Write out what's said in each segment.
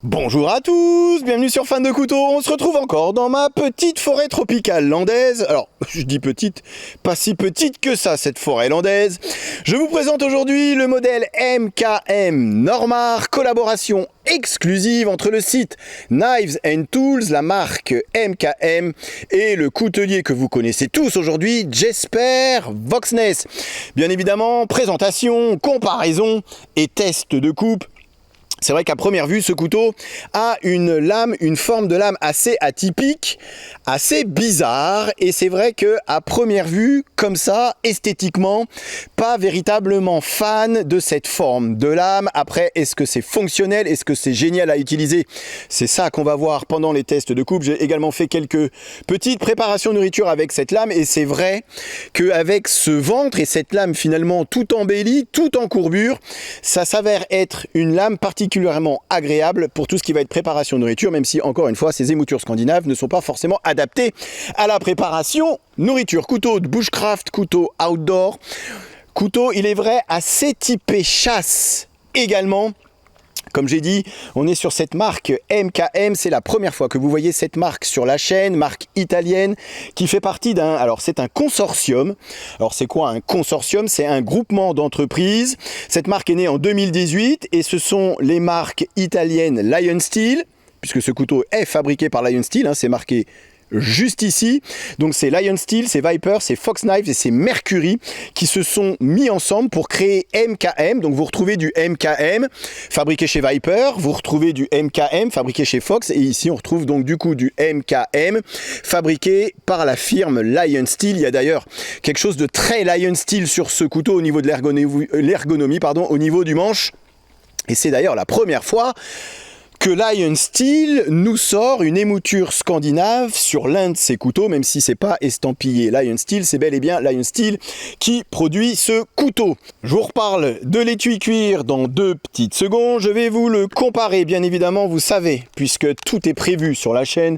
Bonjour à tous, bienvenue sur Fan de Couteau. On se retrouve encore dans ma petite forêt tropicale landaise. Alors, je dis petite, pas si petite que ça cette forêt landaise. Je vous présente aujourd'hui le modèle MKM Normar, collaboration exclusive entre le site Knives and Tools, la marque MKM, et le coutelier que vous connaissez tous aujourd'hui, Jesper Voxness. Bien évidemment, présentation, comparaison et test de coupe. C'est vrai qu'à première vue, ce couteau a une forme de lame assez atypique, assez bizarre. Et c'est vrai qu'à première vue, comme ça, esthétiquement, pas véritablement fan de cette forme de lame. Après, est-ce que c'est fonctionnel? Est-ce que c'est génial à utiliser? C'est ça qu'on va voir pendant les tests de coupe. J'ai également fait quelques petites préparations de nourriture avec cette lame. Et c'est vrai qu'avec ce ventre et cette lame finalement tout embellie, tout en courbure, ça s'avère être une lame particulièrement agréable pour tout ce qui va être préparation de nourriture, même si encore une fois ces émoutures scandinaves ne sont pas forcément adaptées à la préparation nourriture. Couteau de bushcraft, couteau outdoor, couteau il est vrai assez typé chasse également. Comme j'ai dit, on est sur cette marque MKM, c'est la première fois que vous voyez cette marque sur la chaîne, marque italienne, qui fait partie c'est un consortium. Alors c'est quoi un consortium? C'est un groupement d'entreprises. Cette marque est née en 2018 et ce sont les marques italiennes Lion Steel, puisque ce couteau est fabriqué par Lion Steel, c'est marqué juste ici. Donc c'est Lion Steel, c'est Viper, c'est Fox Knives et c'est Mercury qui se sont mis ensemble pour créer MKM. Donc vous retrouvez du MKM fabriqué chez Viper, vous retrouvez du MKM fabriqué chez Fox et ici on retrouve donc du coup du MKM fabriqué par la firme Lion Steel. Il y a d'ailleurs quelque chose de très Lion Steel sur ce couteau au niveau de l'ergonomie, au niveau du manche. Et c'est d'ailleurs la première fois que Lion Steel nous sort une émouture scandinave sur l'un de ses couteaux, même si c'est pas estampillé Lion Steel, c'est bel et bien Lion Steel qui produit ce couteau. Je vous reparle de l'étui cuir dans 2 petites secondes. Je vais vous le comparer, bien évidemment, vous savez, puisque tout est prévu sur la chaîne.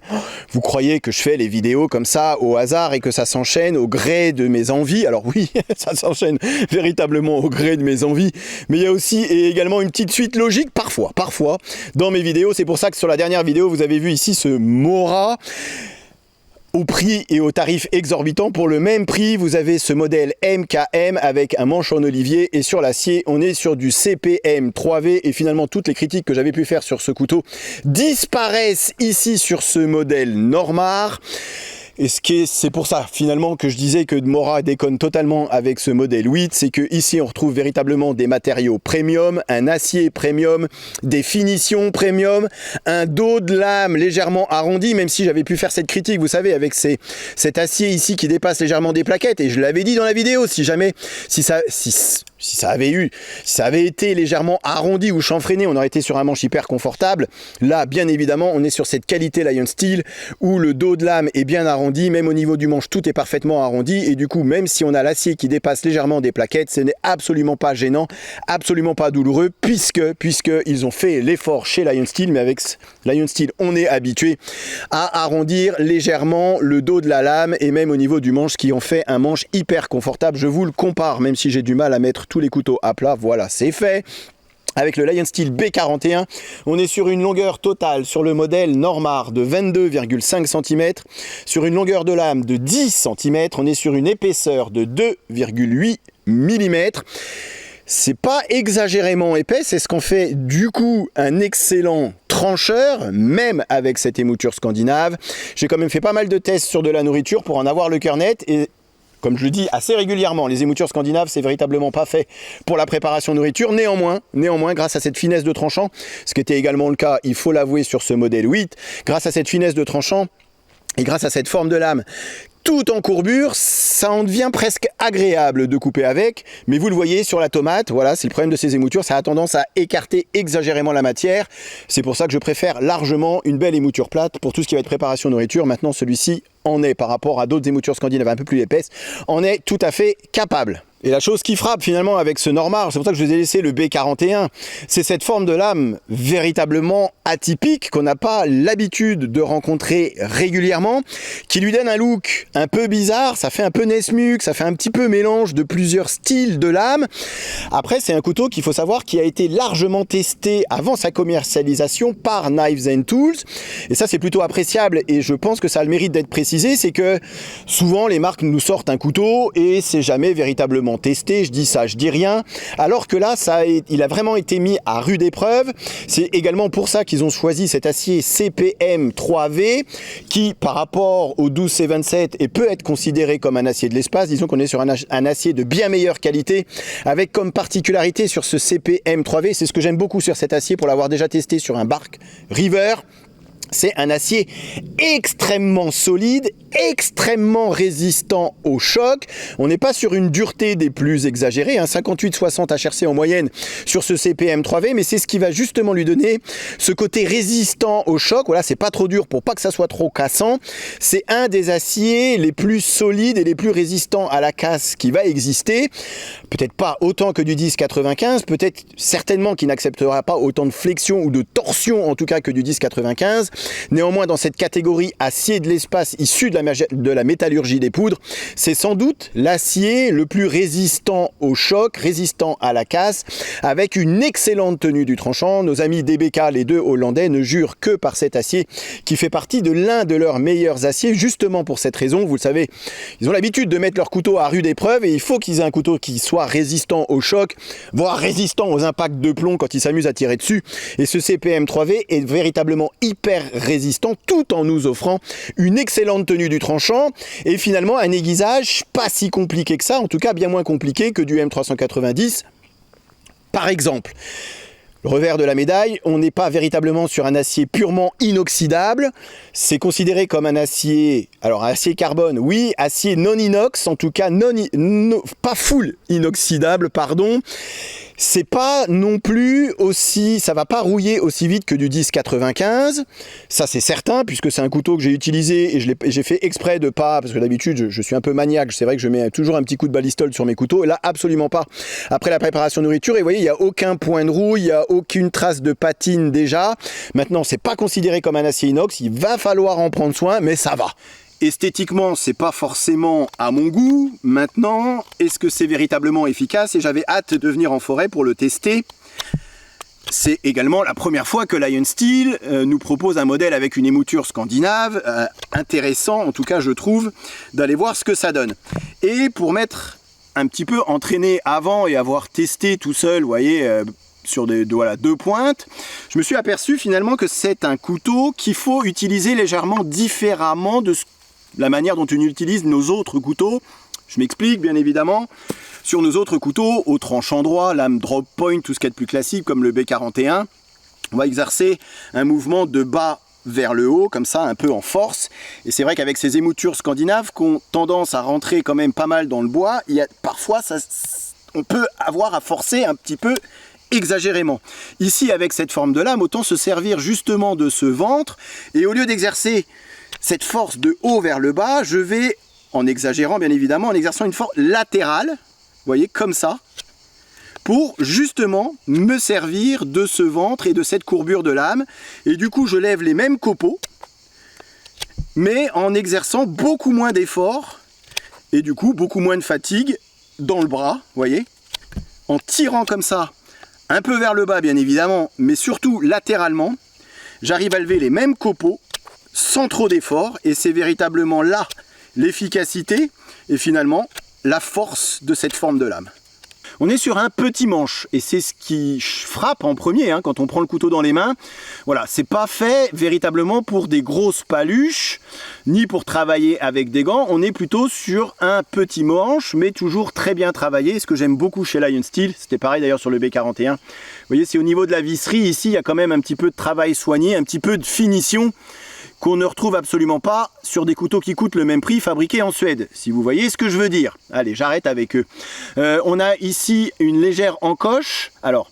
Vous croyez que je fais les vidéos comme ça au hasard et que ça s'enchaîne au gré de mes envies. Alors oui, ça s'enchaîne véritablement au gré de mes envies, mais il y a aussi et également une petite suite logique, parfois, dans mes vidéos. C'est pour ça que sur la dernière vidéo, vous avez vu ici ce Mora au prix et au tarif exorbitant. Pour le même prix, vous avez ce modèle MKM avec un manche en olivier et sur l'acier, on est sur du CPM 3V et finalement toutes les critiques que j'avais pu faire sur ce couteau disparaissent ici sur ce modèle Normar. Et c'est pour ça finalement que je disais que Mora déconne totalement avec ce modèle 8, c'est que ici on retrouve véritablement des matériaux premium, un acier premium, des finitions premium, un dos de lame légèrement arrondi, même si j'avais pu faire cette critique, vous savez, avec cet acier ici qui dépasse légèrement des plaquettes, et je l'avais dit dans la vidéo, si ça avait été légèrement arrondi ou chanfreiné, on aurait été sur un manche hyper confortable. Là, bien évidemment, on est sur cette qualité Lion Steel où le dos de lame est bien arrondi, même au niveau du manche, tout est parfaitement arrondi. Et du coup, même si on a l'acier qui dépasse légèrement des plaquettes, ce n'est absolument pas gênant, absolument pas douloureux, puisque ils ont fait l'effort chez Lion Steel. Mais avec Lion Steel, on est habitué à arrondir légèrement le dos de la lame et même au niveau du manche, qui en fait un manche hyper confortable. Je vous le compare, même si j'ai du mal à mettre tous les couteaux à plat, voilà, c'est fait. Avec le Lion Steel B41, on est sur une longueur totale sur le modèle Normar de 22,5 cm, sur une longueur de lame de 10 cm, on est sur une épaisseur de 2,8 mm. C'est pas exagérément épais, c'est ce qu'on fait du coup un excellent trancheur, même avec cette émouture scandinave. J'ai quand même fait pas mal de tests sur de la nourriture pour en avoir le cœur net et comme je le dis assez régulièrement, les émoutures scandinaves, c'est véritablement pas fait pour la préparation de nourriture. Néanmoins, grâce à cette finesse de tranchant, ce qui était également le cas, il faut l'avouer, sur ce modèle 8, grâce à cette finesse de tranchant et grâce à cette forme de lame, tout en courbure, ça en devient presque agréable de couper avec, mais vous le voyez sur la tomate, voilà, c'est le problème de ces émoutures, ça a tendance à écarter exagérément la matière. C'est pour ça que je préfère largement une belle émouture plate pour tout ce qui va être préparation nourriture. Maintenant, celui-ci en est, par rapport à d'autres émoutures scandinaves un peu plus épaisses, en est tout à fait capable. Et la chose qui frappe finalement avec ce Normal, c'est pour ça que je vous ai laissé le B41, c'est cette forme de lame véritablement atypique qu'on n'a pas l'habitude de rencontrer régulièrement, qui lui donne un look un peu bizarre, ça fait un peu Nesmuk, ça fait un petit peu mélange de plusieurs styles de lame. Après, c'est un couteau qu'il faut savoir qui a été largement testé avant sa commercialisation par Knives and Tools, et ça c'est plutôt appréciable et je pense que ça a le mérite d'être précisé, c'est que souvent les marques nous sortent un couteau et c'est jamais véritablement testé, je dis ça, je dis rien, alors que là, il a vraiment été mis à rude épreuve. C'est également pour ça qu'ils ont choisi cet acier CPM 3V, qui par rapport au 12C27 et peut être considéré comme un acier de l'espace. Disons qu'on est sur un acier de bien meilleure qualité, avec comme particularité sur ce CPM 3V, c'est ce que j'aime beaucoup sur cet acier pour l'avoir déjà testé sur un Bark River. C'est un acier extrêmement solide, extrêmement résistant au choc. On n'est pas sur une dureté des plus exagérées, 58-60 HRC en moyenne sur ce CPM 3V, mais c'est ce qui va justement lui donner ce côté résistant au choc. Voilà, c'est pas trop dur pour pas que ça soit trop cassant. C'est un des aciers les plus solides et les plus résistants à la casse qui va exister. Peut-être pas autant que du 10-95, peut-être certainement qu'il n'acceptera pas autant de flexion ou de torsion en tout cas que du 10-95. Néanmoins, dans cette catégorie acier de l'espace issu de la métallurgie des poudres, c'est sans doute l'acier le plus résistant au choc, résistant à la casse, avec une excellente tenue du tranchant. Nos amis DBK, les deux Hollandais, ne jurent que par cet acier qui fait partie de l'un de leurs meilleurs aciers, justement pour cette raison. Vous le savez, ils ont l'habitude de mettre leur couteau à rude épreuve et il faut qu'ils aient un couteau qui soit résistant au choc, voire résistant aux impacts de plomb quand ils s'amusent à tirer dessus. Et ce CPM 3V est véritablement hyper résistant tout en nous offrant une excellente tenue du tranchant et finalement un aiguisage pas si compliqué que ça, en tout cas bien moins compliqué que du M390 par exemple. Le revers de la médaille, on n'est pas véritablement sur un acier purement inoxydable, c'est considéré comme un acier, alors un acier carbone, oui, acier non inox, en tout cas pas full inoxydable, pardon. C'est pas non plus aussi, ça va pas rouiller aussi vite que du 10-95, ça c'est certain, puisque c'est un couteau que j'ai utilisé et j'ai fait exprès de pas, parce que d'habitude je suis un peu maniaque, c'est vrai que je mets toujours un petit coup de balistol sur mes couteaux, et là absolument pas. Après la préparation de nourriture, et vous voyez, il n'y a aucun point de rouille, il n'y a aucune trace de patine déjà. Maintenant, c'est pas considéré comme un acier inox, il va falloir en prendre soin, mais ça va. Esthétiquement, c'est pas forcément à mon goût. Maintenant, est-ce que c'est véritablement efficace? Et j'avais hâte de venir en forêt pour le tester. C'est également la première fois que Lion Steel nous propose un modèle avec une émouture scandinave. Intéressant, en tout cas, je trouve, d'aller voir ce que ça donne. Et pour m'être un petit peu entraîné avant et avoir testé tout seul, vous voyez, sur deux pointes, je me suis aperçu finalement que c'est un couteau qu'il faut utiliser légèrement différemment de la manière dont on utilise nos autres couteaux. Je m'explique, bien évidemment. Sur nos autres couteaux, au tranchant droit, lame drop point, tout ce qu'il y a de plus classique, comme le B41, on va exercer un mouvement de bas vers le haut, comme ça, un peu en force. Et c'est vrai qu'avec ces émoutures scandinaves qui ont tendance à rentrer quand même pas mal dans le bois, parfois, on peut avoir à forcer un petit peu exagérément. Ici, avec cette forme de lame, autant se servir justement de ce ventre, et au lieu d'exercer cette force de haut vers le bas, je vais, en exagérant bien évidemment, en exerçant une force latérale, vous voyez, comme ça, pour justement me servir de ce ventre et de cette courbure de lame. Et du coup, je lève les mêmes copeaux, mais en exerçant beaucoup moins d'efforts, et du coup, beaucoup moins de fatigue dans le bras, vous voyez, en tirant comme ça, un peu vers le bas bien évidemment, mais surtout latéralement, j'arrive à lever les mêmes copeaux, sans trop d'efforts, et c'est véritablement là l'efficacité et finalement la force de cette forme de lame. On est sur un petit manche et c'est ce qui frappe en premier quand on prend le couteau dans les mains. Voilà, c'est pas fait véritablement pour des grosses paluches ni pour travailler avec des gants. On est plutôt sur un petit manche mais toujours très bien travaillé. Ce que j'aime beaucoup chez Lion Steel, c'était pareil d'ailleurs sur le B41. Vous voyez, c'est au niveau de la visserie ici, il y a quand même un petit peu de travail soigné, un petit peu de finition qu'on ne retrouve absolument pas sur des couteaux qui coûtent le même prix fabriqués en Suède, si vous voyez ce que je veux dire. Allez, j'arrête avec eux. On a ici une légère encoche. Alors,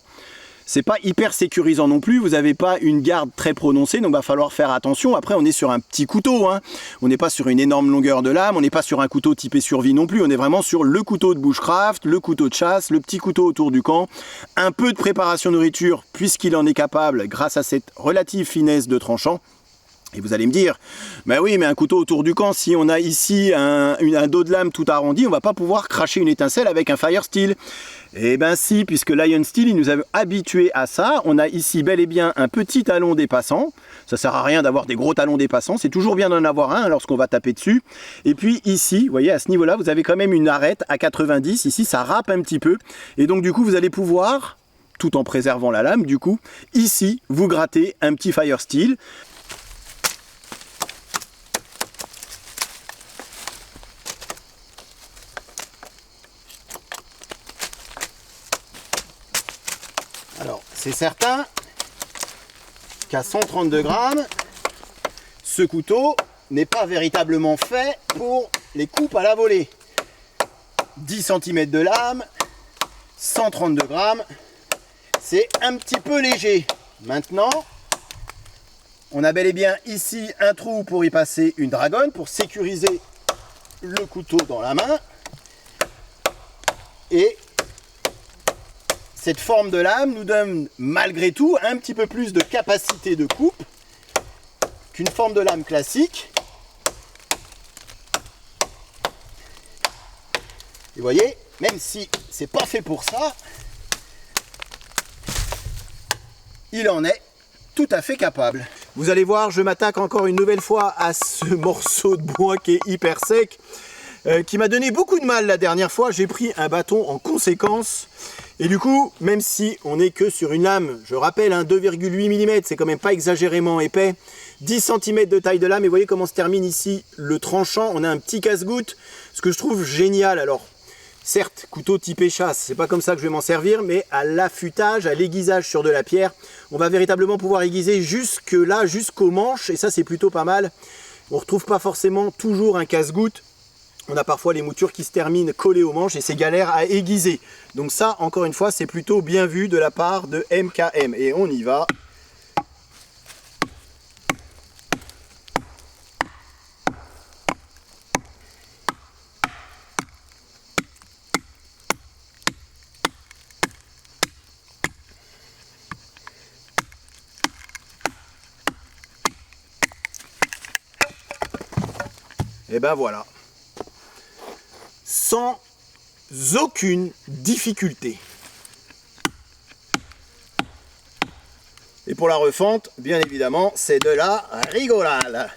c'est pas hyper sécurisant non plus, vous n'avez pas une garde très prononcée, donc il va falloir faire attention. Après on est sur un petit couteau, hein. On n'est pas sur une énorme longueur de lame, on n'est pas sur un couteau typé survie non plus, on est vraiment sur le couteau de bushcraft, le couteau de chasse, le petit couteau autour du camp, un peu de préparation nourriture puisqu'il en est capable grâce à cette relative finesse de tranchant. Et vous allez me dire, bah oui, mais un couteau autour du camp, si on a ici un dos de lame tout arrondi, on va pas pouvoir cracher une étincelle avec un fire steel. Eh ben si, puisque Lion Steel, il nous a habitués à ça. On a ici bel et bien un petit talon dépassant. Ça sert à rien d'avoir des gros talons dépassants, c'est toujours bien d'en avoir un lorsqu'on va taper dessus. Et puis ici, vous voyez, à ce niveau-là, vous avez quand même une arête à 90. Ici, ça râpe un petit peu. Et donc du coup, vous allez pouvoir, tout en préservant la lame, du coup, ici, vous grattez un petit fire steel. Alors, c'est certain qu'à 132 grammes, ce couteau n'est pas véritablement fait pour les coupes à la volée. 10 cm de lame, 132 grammes, c'est un petit peu léger. Maintenant, on a bel et bien ici un trou pour y passer une dragonne, pour sécuriser le couteau dans la main. Et cette forme de lame nous donne malgré tout un petit peu plus de capacité de coupe qu'une forme de lame classique. Et vous voyez, même si c'est pas fait pour ça, il en est tout à fait capable. Vous allez voir, je m'attaque encore une nouvelle fois à ce morceau de bois qui est hyper sec, qui m'a donné beaucoup de mal la dernière fois. J'ai pris un bâton en conséquence. Et du coup, même si on n'est que sur une lame, je rappelle, 2,8 mm, c'est quand même pas exagérément épais, 10 cm de taille de lame, et vous voyez comment se termine ici le tranchant. On a un petit casse-goutte, ce que je trouve génial. Alors, certes, couteau typé chasse, c'est pas comme ça que je vais m'en servir, mais à l'affûtage, à l'aiguisage sur de la pierre, on va véritablement pouvoir aiguiser jusque là, jusqu'au manche, et ça c'est plutôt pas mal. On retrouve pas forcément toujours un casse-goutte. On a parfois les moutures qui se terminent collées aux manches et c'est galère à aiguiser. Donc ça, encore une fois, c'est plutôt bien vu de la part de MKM. Et on y va. Et ben voilà. Sans aucune difficulté. Et pour la refente, bien évidemment, c'est de la rigolade.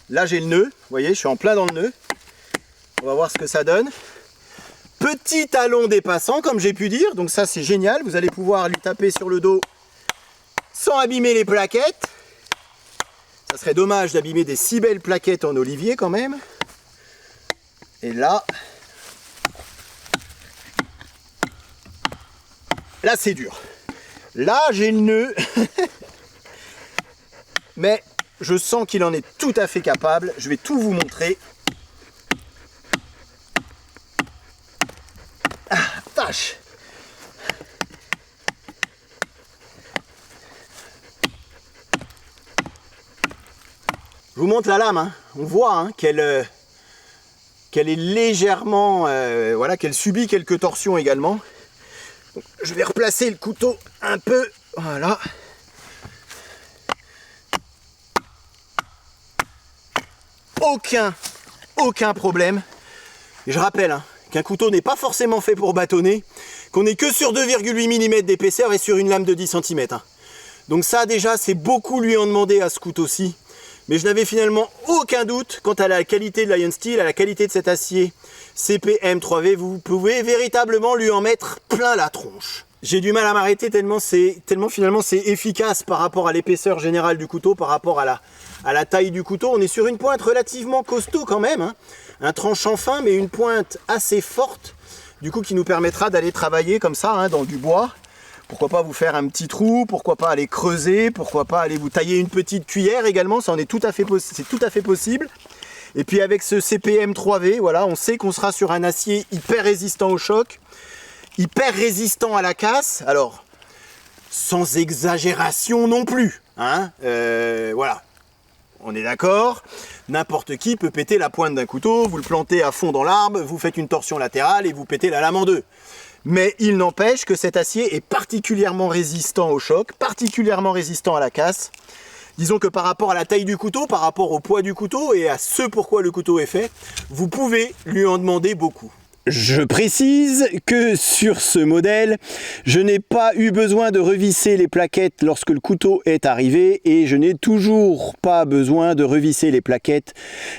Là j'ai le nœud, vous voyez, je suis en plein dans le nœud. On va voir ce que ça donne. Petit talon dépassant, comme j'ai pu dire, donc ça c'est génial. Vous allez pouvoir lui taper sur le dos sans abîmer les plaquettes. Ça serait dommage d'abîmer des si belles plaquettes en olivier quand même. Et là c'est dur. Là j'ai le nœud. Mais je sens qu'il en est tout à fait capable. Je vais tout vous montrer. Ah, vache. Je vous montre la lame, hein. On voit qu'elle est légèrement, voilà, qu'elle subit quelques torsions également. Donc, je vais replacer le couteau un peu, voilà. Aucun problème. Et je rappelle qu'un couteau n'est pas forcément fait pour bâtonner, qu'on n'est que sur 2,8 mm d'épaisseur et sur une lame de 10 cm. Donc ça déjà, c'est beaucoup lui en demander à ce couteau-ci. Mais je n'avais finalement aucun doute quant à la qualité de Lion Steel, à la qualité de cet acier CPM 3V. Vous pouvez véritablement lui en mettre plein la tronche. J'ai du mal à m'arrêter tellement finalement c'est efficace par rapport à l'épaisseur générale du couteau, par rapport à la taille du couteau. On est sur une pointe relativement costaud quand même, un tranchant fin mais une pointe assez forte, du coup qui nous permettra d'aller travailler comme ça dans du bois. Pourquoi pas vous faire un petit trou, pourquoi pas aller creuser, pourquoi pas aller vous tailler une petite cuillère également, ça en est c'est tout à fait possible. Et puis avec ce CPM 3V, voilà, on sait qu'on sera sur un acier hyper résistant au choc, hyper résistant à la casse. Alors, sans exagération non plus, hein, voilà. On est d'accord, n'importe qui peut péter la pointe d'un couteau, vous le plantez à fond dans l'arbre, vous faites une torsion latérale et vous pétez la lame en deux. Mais il n'empêche que cet acier est particulièrement résistant au choc, particulièrement résistant à la casse. Disons que par rapport à la taille du couteau, par rapport au poids du couteau et à ce pourquoi le couteau est fait, vous pouvez lui en demander beaucoup. Je précise que sur ce modèle, je n'ai pas eu besoin de revisser les plaquettes lorsque le couteau est arrivé et je n'ai toujours pas besoin de revisser les plaquettes.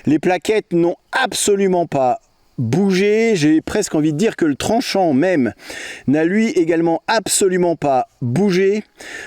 Les plaquettes n'ont absolument pas bougé, j'ai presque envie de dire que le tranchant même n'a lui également absolument pas bougé.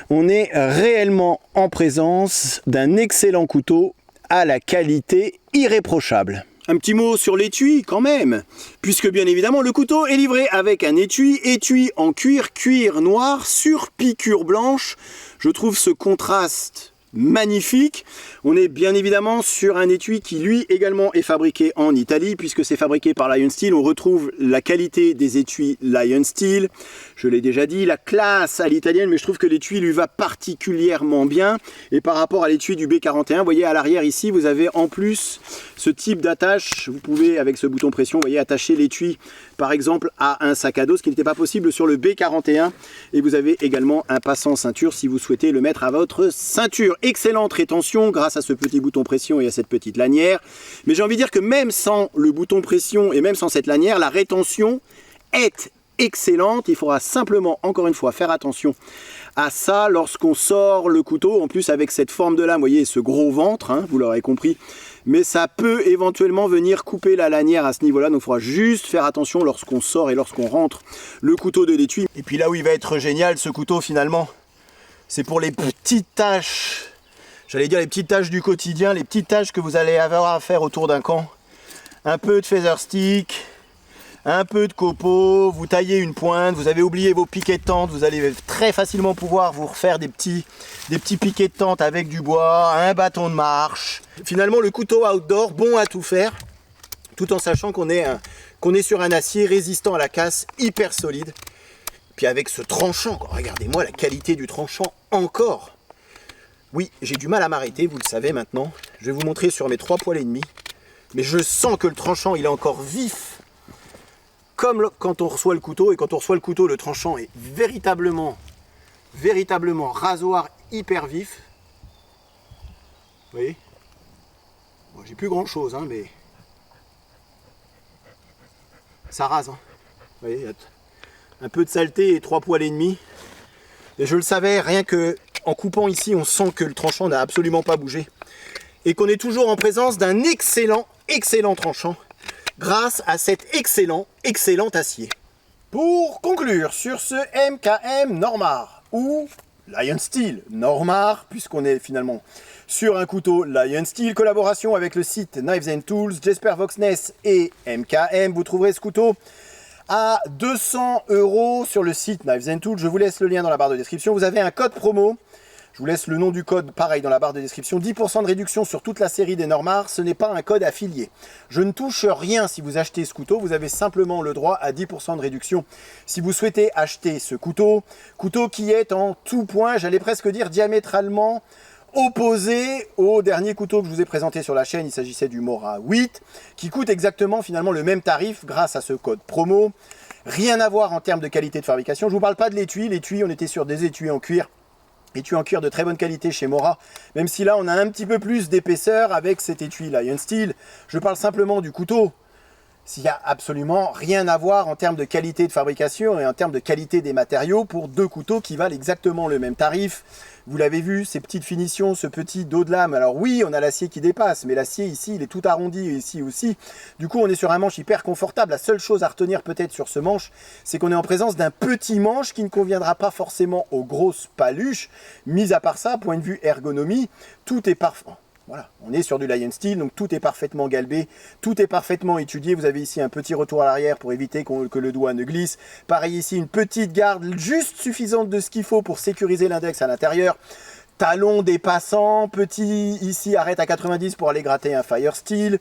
On est réellement en présence d'un excellent couteau à la qualité irréprochable. Un petit mot sur l'étui quand même, puisque bien évidemment le couteau est livré avec un étui en cuir noir sur piqûre blanche. Je trouve ce contraste magnifique. On est bien évidemment sur un étui qui lui également est fabriqué en Italie, puisque c'est fabriqué par Lion Steel. On retrouve la qualité des étuis Lion Steel, je l'ai déjà dit, la classe à l'italienne, mais je trouve que l'étui lui va particulièrement bien. Et par rapport à l'étui du B41, vous voyez à l'arrière ici, vous avez en plus ce type d'attache. Vous pouvez avec ce bouton pression, vous voyez, attacher l'étui par exemple à un sac à dos, ce qui n'était pas possible sur le B41. Et vous avez également un passant ceinture si vous souhaitez le mettre à votre ceinture. Excellente rétention grâce à ce petit bouton pression et à cette petite lanière. Mais j'ai envie de dire que même sans le bouton pression et même sans cette lanière, la rétention est excellente. Il faudra simplement, encore une fois, faire attention à ça lorsqu'on sort le couteau. En plus avec cette forme de lame, vous voyez ce gros ventre, hein, vous l'aurez compris. Mais ça peut éventuellement venir couper la lanière à ce niveau-là. Donc il faudra juste faire attention lorsqu'on sort et lorsqu'on rentre le couteau de l'étui. Et puis là où il va être génial ce couteau finalement, c'est pour les petites tâches. J'allais dire les petites tâches du quotidien, les petites tâches que vous allez avoir à faire autour d'un camp. Un peu de feather stick, un peu de copeaux, vous taillez une pointe, vous avez oublié vos piquets de tente, vous allez très facilement pouvoir vous refaire des petits piquets de tente avec du bois, un bâton de marche. Finalement le couteau outdoor, bon à tout faire, tout en sachant qu'on est sur un acier résistant à la casse, hyper solide. Puis avec ce tranchant, regardez-moi la qualité du tranchant encore. Oui, j'ai du mal à m'arrêter, vous le savez maintenant. Je vais vous montrer sur mes 3 poils et demi. Mais je sens que le tranchant, il est encore vif. Comme quand on reçoit le couteau. Et quand on reçoit le couteau, le tranchant est véritablement rasoir hyper vif. Vous voyez? Bon, j'ai plus grand chose, hein, mais ça rase. Hein. Vous voyez, un peu de saleté et 3 poils et demi. Et je le savais, rien que en coupant ici, on sent que le tranchant n'a absolument pas bougé. Et qu'on est toujours en présence d'un excellent tranchant grâce à cet excellent acier. Pour conclure sur ce MKM Normar ou Lion Steel Normar, puisqu'on est finalement sur un couteau Lion Steel, collaboration avec le site Knives and Tools, Jesper Voxness et MKM. Vous trouverez ce couteau à 200 € sur le site Knives and Tools. Je vous laisse le lien dans la barre de description. Vous avez un code promo. Je vous laisse le nom du code, pareil, dans la barre de description. 10% de réduction sur toute la série des Normar. Ce n'est pas un code affilié. Je ne touche rien si vous achetez ce couteau. Vous avez simplement le droit à 10% de réduction si vous souhaitez acheter ce couteau. Couteau qui est en tout point, j'allais presque dire diamétralement opposé au dernier couteau que je vous ai présenté sur la chaîne. Il s'agissait du Mora 8, qui coûte exactement finalement le même tarif grâce à ce code promo. Rien à voir en termes de qualité de fabrication. Je ne vous parle pas de l'étui. L'étui, on était sur des étuis en cuir. Étui en cuir de très bonne qualité chez Mora, même si là on a un petit peu plus d'épaisseur avec cet étui Lion Steel. Je parle simplement du couteau. S'il n'y a absolument rien à voir en termes de qualité de fabrication et en termes de qualité des matériaux pour deux couteaux qui valent exactement le même tarif. Vous l'avez vu, ces petites finitions, ce petit dos de lame. Alors oui, on a l'acier qui dépasse, mais l'acier ici, il est tout arrondi et ici aussi. Du coup, on est sur un manche hyper confortable. La seule chose à retenir peut-être sur ce manche, c'est qu'on est en présence d'un petit manche qui ne conviendra pas forcément aux grosses paluches. Mis à part ça, point de vue ergonomie, tout est parfait. Voilà, on est sur du Lion Steel, donc tout est parfaitement galbé, tout est parfaitement étudié. Vous avez ici un petit retour à l'arrière pour éviter que le doigt ne glisse. Pareil ici, une petite garde juste suffisante de ce qu'il faut pour sécuriser l'index à l'intérieur. Talon dépassant, petit ici, arrête à 90 pour aller gratter un Fire Steel.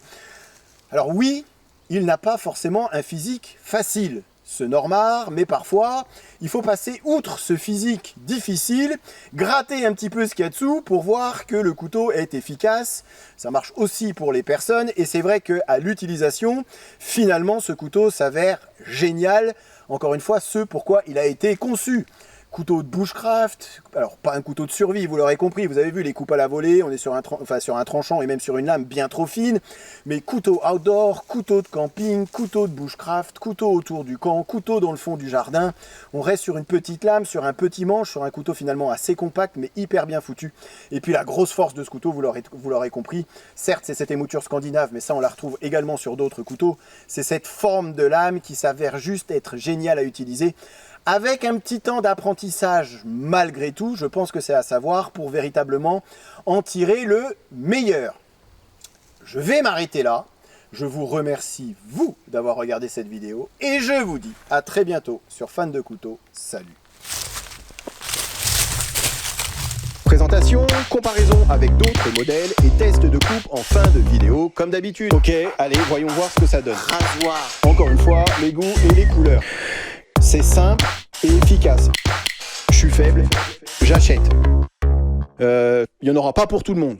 Alors oui, il n'a pas forcément un physique facile, ce Normar, mais parfois, il faut passer outre ce physique difficile, gratter un petit peu ce qu'il y a dessous pour voir que le couteau est efficace. Ça marche aussi pour les personnes, et c'est vrai qu'à l'utilisation, finalement, ce couteau s'avère génial. Encore une fois, ce pourquoi il a été conçu. Couteau de bushcraft, alors pas un couteau de survie, vous l'aurez compris, vous avez vu les coupes à la volée, on est sur un tranchant et même sur une lame bien trop fine, mais couteau outdoor, couteau de camping, couteau de bushcraft, couteau autour du camp, couteau dans le fond du jardin, on reste sur une petite lame, sur un petit manche, sur un couteau finalement assez compact mais hyper bien foutu. Et puis la grosse force de ce couteau, vous l'aurez compris, certes c'est cette émouture scandinave, mais ça on la retrouve également sur d'autres couteaux, c'est cette forme de lame qui s'avère juste être géniale à utiliser. Avec un petit temps d'apprentissage malgré tout, je pense que c'est à savoir pour véritablement en tirer le meilleur. Je vais m'arrêter là. Je vous remercie, vous, d'avoir regardé cette vidéo. Et je vous dis à très bientôt sur Fan de Couteaux. Salut. Présentation, comparaison avec d'autres modèles et test de coupe en fin de vidéo, comme d'habitude. Ok, allez, voyons voir ce que ça donne. Rasoir. Encore une fois, les goûts et les couleurs. C'est simple et efficace. Je suis faible, j'achète. Il n'y en aura pas pour tout le monde.